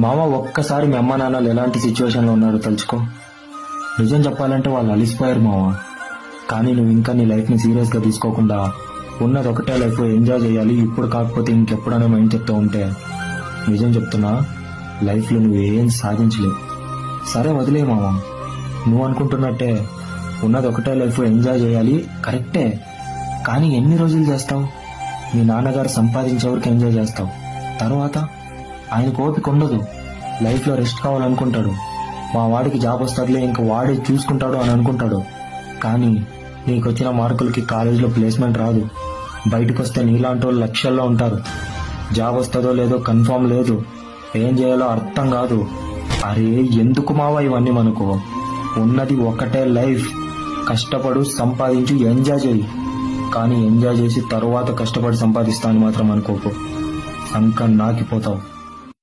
మామ ఒక్కసారి మీ అమ్మ నాన్నలు ఎలాంటి సిచ్యువేషన్లో ఉన్నారో తలుచుకో. నిజం చెప్పాలంటే వాళ్ళు అలిసిపోయారు మామ. కానీ నువ్వు ఇంకా నీ లైఫ్ని సీరియస్గా తీసుకోకుండా ఉన్నది ఒకటే లైఫ్, ఎంజాయ్ చేయాలి, ఇప్పుడు కాకపోతే ఇంకెప్పుడనే మైండ్ చెప్తూ ఉంటే నిజం చెప్తున్నా లైఫ్లో నువ్వు ఏం సాధించలేవు. సరే వదిలే మామ, నువ్వు అనుకుంటున్నట్టే ఉన్నది ఒకటే లైఫ్, ఎంజాయ్ చేయాలి కరెక్టే. కానీ ఎన్ని రోజులు చేస్తావు? మీ నాన్నగారు సంపాదించే వరకు ఎంజాయ్ చేస్తావు, తర్వాత ఆయనకు ఓపిక ఉండదు, లైఫ్లో రెస్ట్ కావాలనుకుంటాడు. మా వాడికి జాబ్ వస్తుందిలే ఇంకా వాడే చూసుకుంటాడు అని అనుకుంటాడు. కానీ నీకు వచ్చిన మార్కులకి కాలేజీలో ప్లేస్మెంట్ రాదు. బయటకు వస్తే నీలాంటి వాళ్ళు లక్షల్లో ఉంటారు. జాబ్ వస్తుందో లేదో కన్ఫర్మ్ లేదు, ఏం చేయాలో అర్థం కాదు. అరే ఎందుకు మావా ఇవన్నీ మనకు? ఉన్నది ఒకటే లైఫ్, కష్టపడు, సంపాదించు, ఎంజాయ్ చేయి. కానీ ఎంజాయ్ చేసి తరువాత కష్టపడి సంపాదిస్తాను మాత్రం అనుకోకు, సంకం నాకిపోతావు.